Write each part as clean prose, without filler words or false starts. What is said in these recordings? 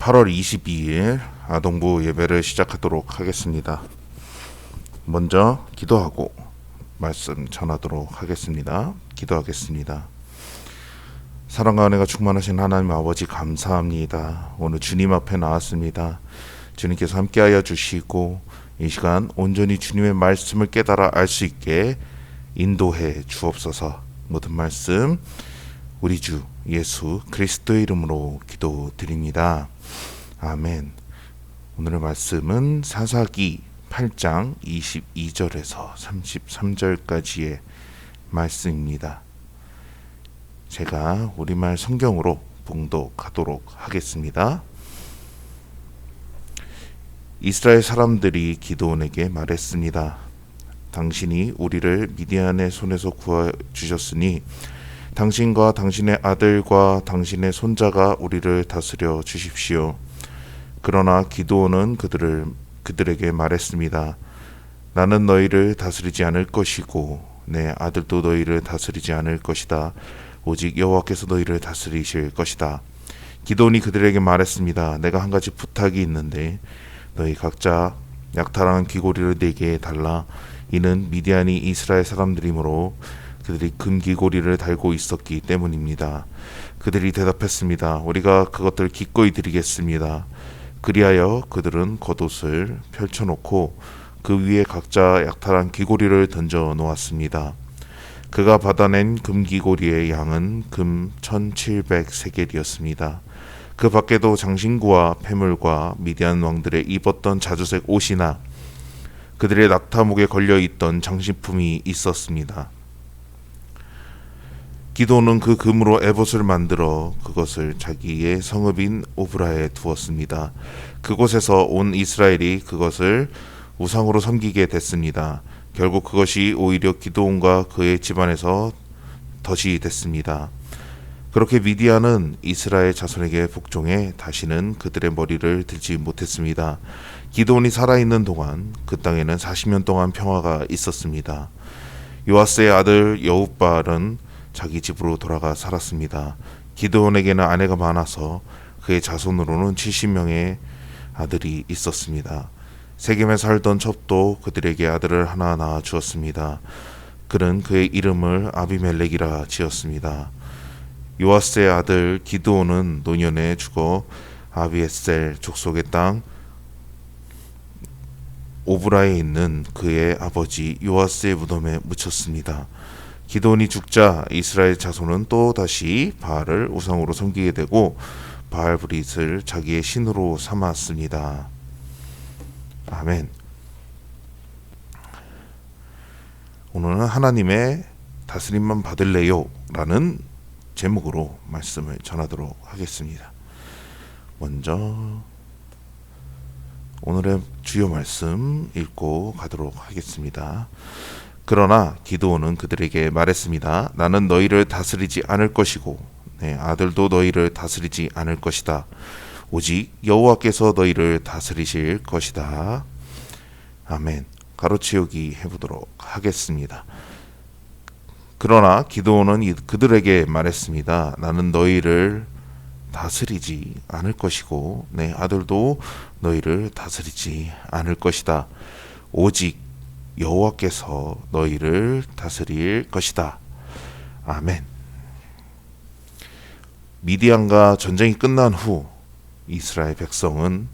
8월 22일 아동부 예배를 시작하도록 하겠습니다. 먼저 기도하고 말씀 전하도록 하겠습니다. 기도하겠습니다. 사랑과 은혜가 충만하신 하나님 아버지 감사합니다. 오늘 주님 앞에 나왔습니다. 주님께서 함께하여 주시고 이 시간 온전히 주님의 말씀을 깨달아 알 수 있게 인도해 주옵소서. 모든 말씀 우리 주 예수 그리스도의 이름으로 기도드립니다. 아멘. 오늘의 말씀은 사사기 8장 22절에서 33절까지의 말씀입니다. 제가 우리말 성경으로 봉독하도록 하겠습니다. 이스라엘 사람들이 기드온에게 말했습니다. 당신이 우리를 미디안의 손에서 구해주셨으니 당신과 당신의 아들과 당신의 손자가 우리를 다스려 주십시오. 그러나 기드온은 그들에게 말했습니다. 나는 너희를 다스리지 않을 것이고 내 아들도 너희를 다스리지 않을 것이다. 오직 여호와께서 너희를 다스리실 것이다. 기드온이 그들에게 말했습니다. 내가 한 가지 부탁이 있는데 너희 각자 약탈한 귀고리를 내게 달라. 이는 미디안이 이스라엘 사람들이므로 그들이 금귀고리를 달고 있었기 때문입니다. 그들이 대답했습니다. 우리가 그것들 기꺼이 드리겠습니다. 그리하여 그들은 겉옷을 펼쳐놓고 그 위에 각자 약탈한 귀고리를 던져 놓았습니다. 그가 받아낸 금귀고리의 양은 금 1700세겔이었습니다. 그 밖에도 장신구와 패물과 미디안 왕들의 입었던 자주색 옷이나 그들의 낙타목에 걸려있던 장신품이 있었습니다. 기드온은 그 금으로 에봇을 만들어 그것을 자기의 성읍인 오브라에 두었습니다. 그곳에서 온 이스라엘이 그것을 우상으로 섬기게 됐습니다. 결국 그것이 오히려 기드온과 그의 집안에서 덫이 됐습니다. 그렇게 미디안은 이스라엘 자손에게 복종해 다시는 그들의 머리를 들지 못했습니다. 기드온이 살아있는 동안 그 땅에는 40년 동안 평화가 있었습니다. 요아스의 아들 여웁발은 자기 집으로 돌아가 살았습니다. 기드온에게는 아내가 많아서 그의 자손으로는 70명의 아들이 있었습니다. 세겜에 살던 첩도 그들에게 아들을 하나 낳아 주었습니다. 그는 그의 이름을 아비멜렉이라 지었습니다. 요아스의 아들 기드온은 노년에 죽어 아비에셀 족속의 땅 오브라에 있는 그의 아버지 요아스의 무덤에 묻혔습니다. 기드온이 죽자 이스라엘 자손은 또 다시 바알을 우상으로 섬기게 되고 바알브릿을 자기의 신으로 삼았습니다. 아멘. 오늘은 하나님의 다스림만 받을래요? 라는 제목으로 말씀을 전하도록 하겠습니다. 먼저 오늘의 주요 말씀 읽고 가도록 하겠습니다. 그러나 기드온은 그들에게 말했습니다. 나는 너희를 다스리지 않을 것이고 내 아들도 너희를 다스리지 않을 것이다. 오직 여호와께서 너희를 다스리실 것이다. 아멘. 가로치우기 해보도록 하겠습니다. 그러나 기드온은 그들에게 말했습니다. 나는 너희를 다스리지 않을 것이고 내 아들도 너희를 다스리지 않을 것이다. 오직 여호와께서 너희를 다스릴 것이다. 아멘. 미디안과 전쟁이 끝난 후 이스라엘 백성은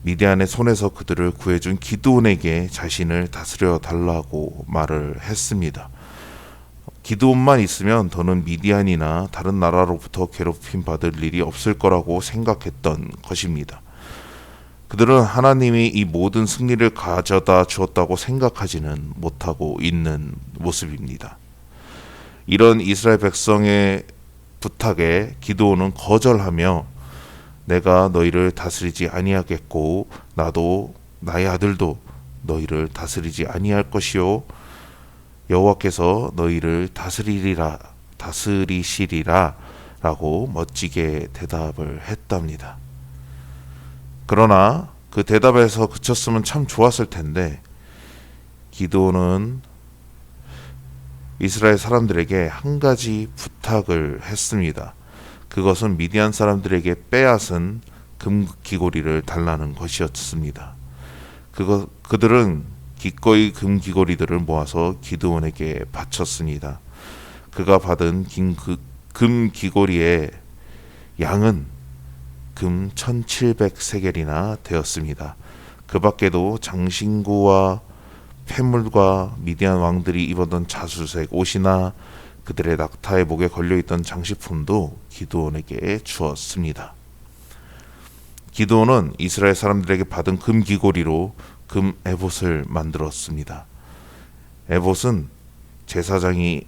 미디안의 손에서 그들을 구해준 기드온에게 자신을 다스려 달라고 말을 했습니다. 기드온만 있으면 더는 미디안이나 다른 나라로부터 괴롭힘 받을 일이 없을 거라고 생각했던 것입니다. 그들은 하나님이 이 모든 승리를 가져다 주었다고 생각하지는 못하고 있는 모습입니다. 이런 이스라엘 백성의 부탁에 기드온은 거절하며 내가 너희를 다스리지 아니하겠고 나도 나의 아들도 너희를 다스리지 아니할 것이요 여호와께서 너희를 다스리시리라 라고 멋지게 대답을 했답니다. 그러나 그 대답에서 그쳤으면 참 좋았을 텐데 기드온은 이스라엘 사람들에게 한 가지 부탁을 했습니다. 그것은 미디안 사람들에게 빼앗은 금 귀고리를 달라는 것이었습니다. 그들은 기꺼이 금 귀고리들을 모아서 기드온에게 바쳤습니다. 그가 받은 금 귀고리의 양은 금 1700세겔이나 되었습니다. 그 밖에도 장신구와 폐물과 미디안 왕들이 입었던 자수색 옷이나 그들의 낙타의 목에 걸려있던 장식품도 기드온에게 주었습니다. 기드온은 이스라엘 사람들에게 받은 금 귀고리로 금 에봇을 만들었습니다. 에봇은 제사장이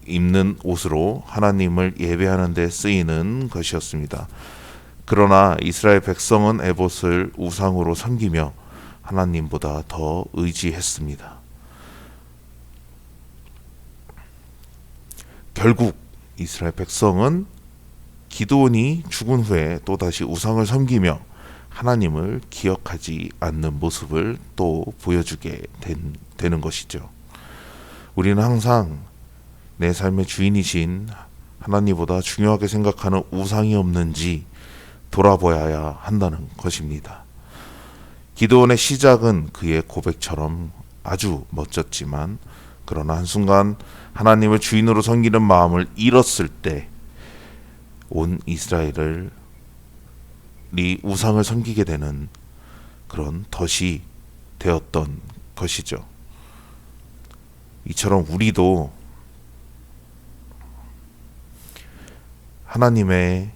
입는 옷으로 하나님을 예배하는 데 쓰이는 것이었습니다. 그러나 이스라엘 백성은 에봇을 우상으로 섬기며 하나님보다 더 의지했습니다. 결국 이스라엘 백성은 기드온이 죽은 후에 또다시 우상을 섬기며 하나님을 기억하지 않는 모습을 또 보여주게 되는 것이죠. 우리는 항상 내 삶의 주인이신 하나님보다 중요하게 생각하는 우상이 없는지 돌아보아야 한다는 것입니다. 기드온의 시작은 그의 고백처럼 아주 멋졌지만 그러나 한순간 하나님을 주인으로 섬기는 마음을 잃었을 때 온 이스라엘이 우상을 섬기게 되는 그런 덫이 되었던 것이죠. 이처럼 우리도 하나님을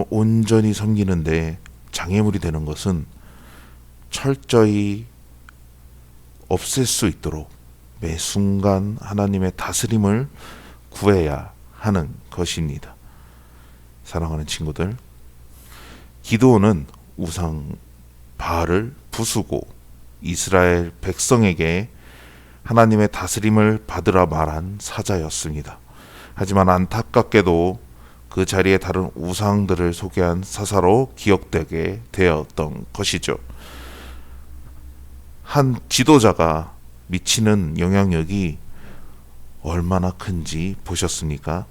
온전히 섬기는데 장애물이 되는 것은 철저히 없앨 수 있도록 매 순간 하나님의 다스림을 구해야 하는 것입니다. 사랑하는 친구들, 기드온은 우상 바알을 부수고 이스라엘 백성에게 하나님의 다스림을 받으라 말한 사자였습니다. 하지만 안타깝게도 그 자리에 다른 우상들을 소개한 사사로 기억되게 되었던 것이죠. 한 지도자가 미치는 영향력이 얼마나 큰지 보셨습니까?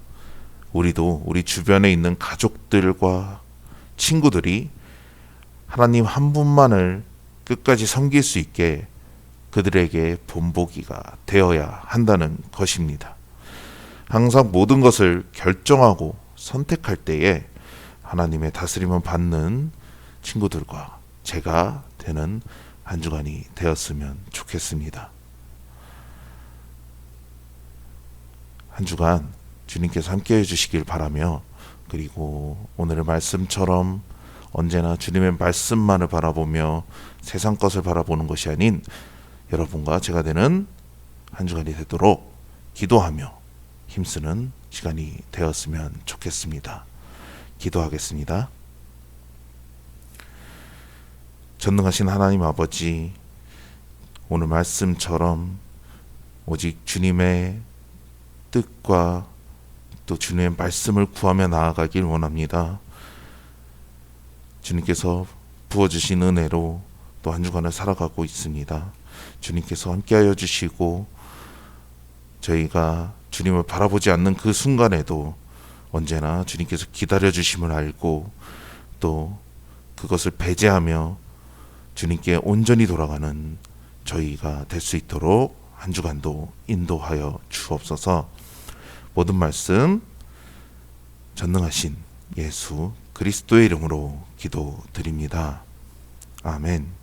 우리도 우리 주변에 있는 가족들과 친구들이 하나님 한 분만을 끝까지 섬길 수 있게 그들에게 본보기가 되어야 한다는 것입니다. 항상 모든 것을 결정하고 선택할 때에 하나님의 다스림을 받는 친구들과 제가 되는 한 주간이 되었으면 좋겠습니다. 한 주간 주님께서 함께해 주시길 바라며, 그리고 오늘의 말씀처럼 언제나 주님의 말씀만을 바라보며 세상 것을 바라보는 것이 아닌 여러분과 제가 되는 한 주간이 되도록 기도하며 힘쓰는 시간이 되었으면 좋겠습니다. 기도하겠습니다. 전능하신 하나님 아버지, 오늘 말씀처럼 오직 주님의 뜻과 또 주님의 말씀을 구하며 나아가길 원합니다. 주님께서 부어주신 은혜로 또 한 주간을 살아가고 있습니다. 주님께서 함께하여 주시고 저희가 주님을 바라보지 않는 그 순간에도 언제나 주님께서 기다려 주심을 알고 또 그것을 배제하며 주님께 온전히 돌아가는 저희가 될 수 있도록 한 주간도 인도하여 주옵소서. 모든 말씀 전능하신 예수 그리스도의 이름으로 기도드립니다. 아멘.